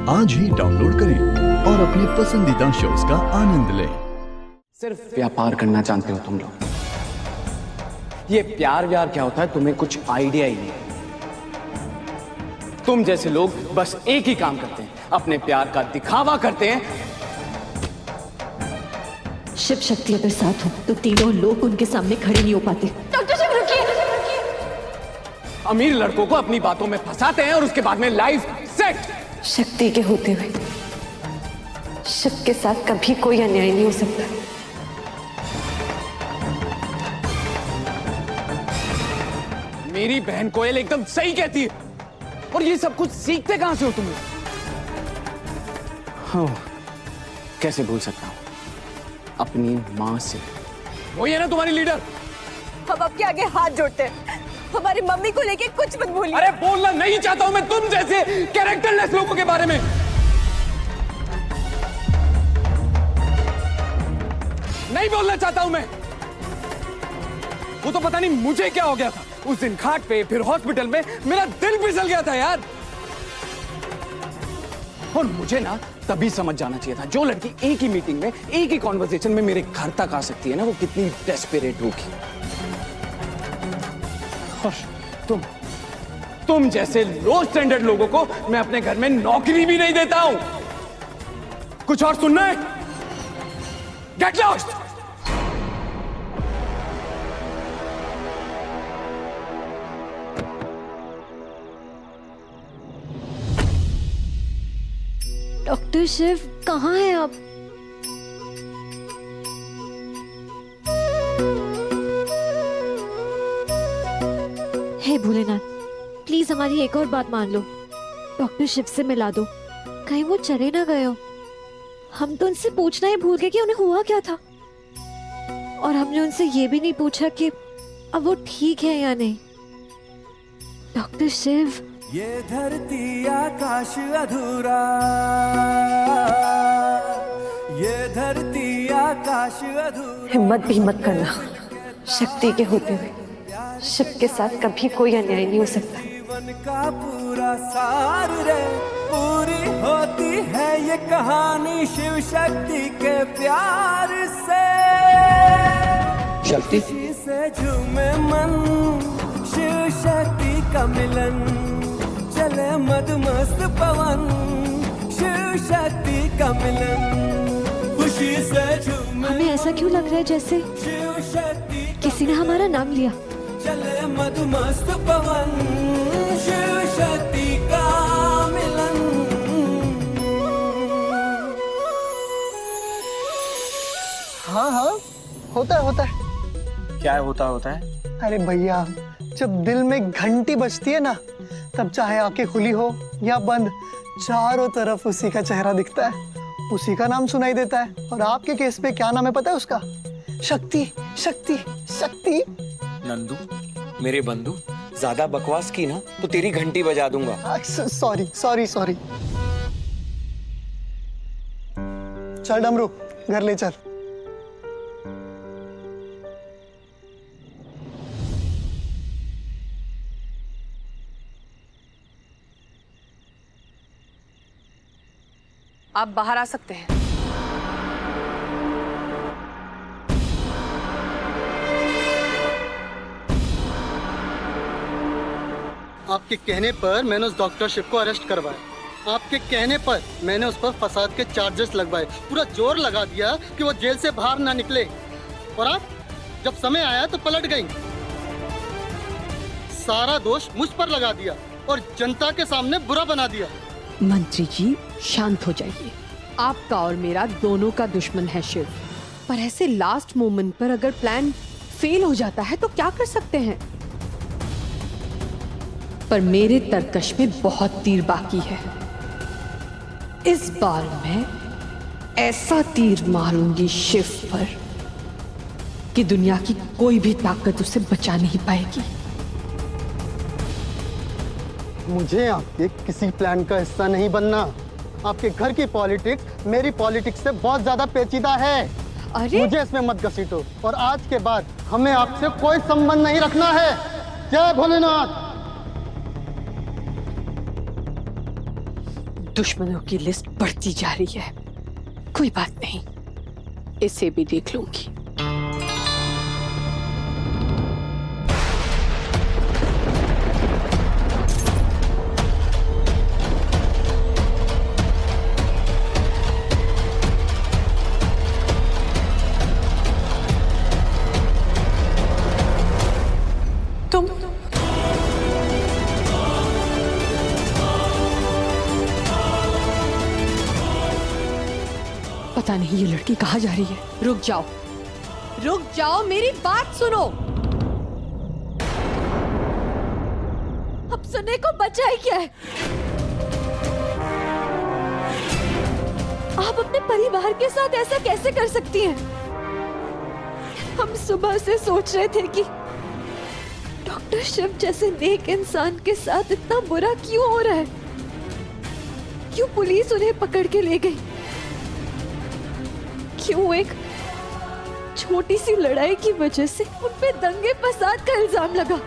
आज ही डाउनलोड करें और अपने पसंदीदा शोज का आनंद लें। सिर्फ व्यापार करना जानते हो तुम लोग। ये प्यार व्यार क्या होता है तुम्हें कुछ आइडिया ही नहीं। तुम जैसे लोग बस एक ही काम करते हैं, अपने प्यार का दिखावा करते हैं। शिव शक्ति अगर साथ हो तो तीनों लोग उनके सामने खड़े नहीं हो पाते। डॉक्टर शिव रुकिए। अमीर लड़कों को अपनी बातों में फंसाते हैं और उसके बाद में लाइफ सेट। शक्ति के होते हुए शिव के साथ कभी कोई अन्याय नहीं हो सकता। मेरी बहन कोयल एकदम सही कहती है। और ये सब कुछ सीखते कहां से हो तुम लोग? हाँ, कैसे भूल सकता हूं अपनी मां से। वो ये ना तुम्हारी लीडर। हम आपके आगे हाथ जोड़ते हैं, हमारी मम्मी को लेके कुछ मत भूलिए। अरे बोलना नहीं चाहता हूं मैं तुम जैसे कैरेक्टरलेस लोगों के बारे में। नहीं बोलना चाहता हूं मैं। वो तो पता नहीं मुझे क्या हो गया था उस दिन घाट पे, फिर हॉस्पिटल में मेरा दिल फिसल गया था यार। और मुझे ना तभी समझ जाना चाहिए था, जो लड़की एक ही मीटिंग में, एक ही कॉन्वर्सेशन में मेरे घर तक आ सकती है ना, वो कितनी डेस्परेट होगी। और तुम जैसे लो स्टैंडर्ड लोगों को मैं अपने घर में नौकरी भी नहीं देता हूं। कुछ और सुनना है? Get lost. डॉक्टर शिव कहाँ हैं आप? हे भोलेनाथ, प्लीज हमारी एक और बात मान लो। डॉक्टर शिव से मिला दो, कहीं वो चले ना गए हो। हम तो उनसे पूछना ही भूल गए कि उन्हें हुआ क्या था, और हमने उनसे ये भी नहीं पूछा कि अब वो ठीक है या नहीं। डॉक्टर शिव, ये धरती आकाश अधूरा, ये धरती आकाश अधूरा। हिम्मत भी मत करना। शक्ति के होते हुए शिव के साथ कभी कोई अन्याय नहीं हो सकता। जीवन का पूरा सार रे, पूरी होती है ये कहानी शिव शक्ति के प्यार से। शक्ति से झूमे मन, शिव शक्ति का मिलन, चले मदमस्त पवन, शिव शक्ति का मिलन, खुशी से झूमे। हमें ऐसा क्यों लग रहा है जैसे शिव शक्ति किसी ने हमारा नाम लिया? चले मदमस्त पवन, शिव शक्ति का मिलन। हाँ हाँ, होता है। क्या होता है? अरे भैया, जब दिल में घंटी बजती है ना, तब चाहे आंखें खुली हो या बंद, चारों तरफ उसी का चेहरा दिखता है, उसी का नाम सुनाई देता है। और आपके केस पे क्या नाम है पता है उसका? शक्ति शक्ति शक्ति। नंदू, मेरे बंधु, ज्यादा बकवास की ना तो तेरी घंटी बजा दूंगा। सॉरी। चल डमरू, घर ले चल। आप बाहर आ सकते हैं। आपके कहने पर मैंने उस डॉक्टर शिव को अरेस्ट करवाया। आपके कहने पर मैंने उस पर फसाद के चार्जेस लगवाए, पूरा जोर लगा दिया कि वो जेल से बाहर ना निकले। और आप जब समय आया तो पलट गई, सारा दोष मुझ पर लगा दिया और जनता के सामने बुरा बना दिया। मंत्री जी शांत हो जाइए। आपका और मेरा दोनों का दुश्मन है शिव, पर ऐसे लास्ट मोमेंट पर अगर प्लान फेल हो जाता है तो क्या कर सकते हैं? पर मेरे तरकश में बहुत तीर बाकी है। इस बार मैं ऐसा तीर मारूंगी शिव पर कि दुनिया की कोई भी ताकत उसे बचा नहीं पाएगी। मुझे आपके किसी प्लान का हिस्सा नहीं बनना। आपके घर की पॉलिटिक्स मेरी पॉलिटिक्स से बहुत ज्यादा पेचीदा है। अरे मुझे इसमें मत घसीटो, और आज के बाद हमें आपसे कोई संबंध नहीं रखना है। जय भोलेनाथ। दुश्मनों की लिस्ट बढ़ती जा रही है। कोई बात नहीं, इसे भी देख लूंगी। तुम पता नहीं ये लड़की कहाँ जा रही है। रुक जाओ, मेरी बात सुनो। अब सुनने को बचा ही क्या है? आप अपने परिवार के साथ ऐसा कैसे कर सकती हैं? हम सुबह से सोच रहे थे कि डॉक्टर शिव जैसे नेक इंसान के साथ इतना बुरा क्यों हो रहा है? क्यों पुलिस उन्हें पकड़ के ले गई? क्यों एक छोटी सी लड़ाई की वजह से उन पे दंगे फसाद का इल्जाम लगा?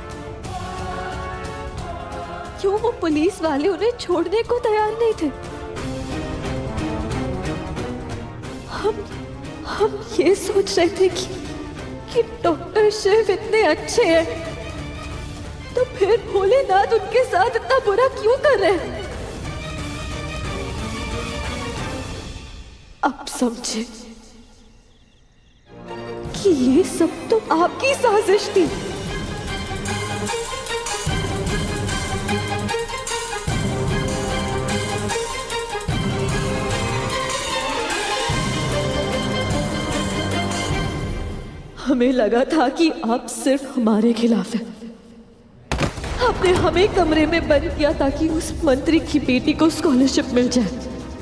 क्यों वो पुलिस वाले उन्हें छोड़ने को तैयार नहीं थे? हम ये सोच रहे थे कि डॉक्टर शिव इतने अच्छे हैं, तो फिर भोलेनाथ उनके साथ इतना बुरा क्यों कर रहे हैं? अब समझे कि ये सब तो आपकी साजिश थी। हमें लगा था कि आप सिर्फ हमारे खिलाफ हैं। आपने हमें कमरे में बंद किया ताकि उस मंत्री की बेटी को स्कॉलरशिप मिल जाए,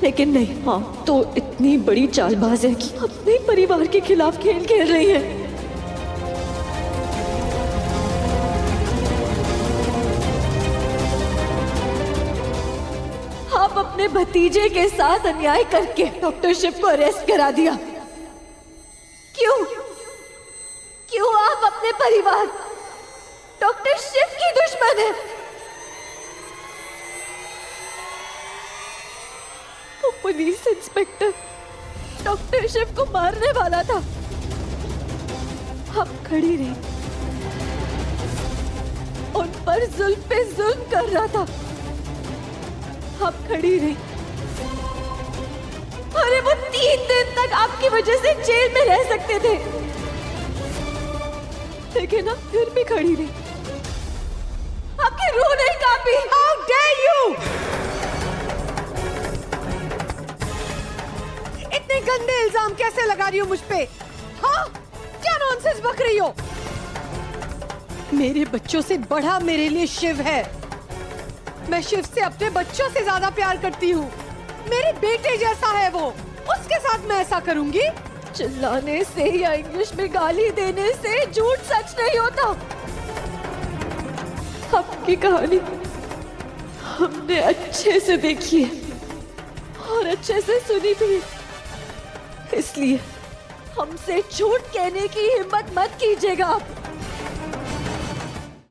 लेकिन नहीं, हाँ तो इतनी बड़ी चालबाज है कि अपने परिवार के खिलाफ खेल खेल रही है। आप अपने भतीजे के साथ अन्याय करके डॉक्टर शिव को अरेस्ट करा दिया। क्यों आप अपने परिवार डॉक्टर शिव की दुश्मन है? वो पुलिस इंस्पेक्टर डॉक्टर शिव को मारने वाला था। आप खड़ी रही, उन पर जुल्म पे जुल्म कर रहा था। आप खड़ी रही। अरे वो 3 दिन तक आपकी वजह से जेल में रह सकते थे, लेकिन आप फिर भी खड़ी रही। आपकी रूह नहीं कांपी? How dare you! इतने गंदे इल्जाम कैसे लगा रही हो मुझ पे? हाँ, क्या नॉनसेंस बक रही हो? मेरे बच्चों से बड़ा मेरे लिए शिव है। मैं शिव से अपने बच्चों से ज्यादा प्यार करती हूँ। मेरे बेटे जैसा है वो, उसके साथ मैं ऐसा करूंगी? चिल्लाने से या इंग्लिश में गाली देने से झूठ सच नहीं होता। आपकी कहानी हमने अच्छे से देखी है और अच्छे से सुनी भी, इसलिए हमसे झूठ कहने की हिम्मत मत कीजिएगा आप।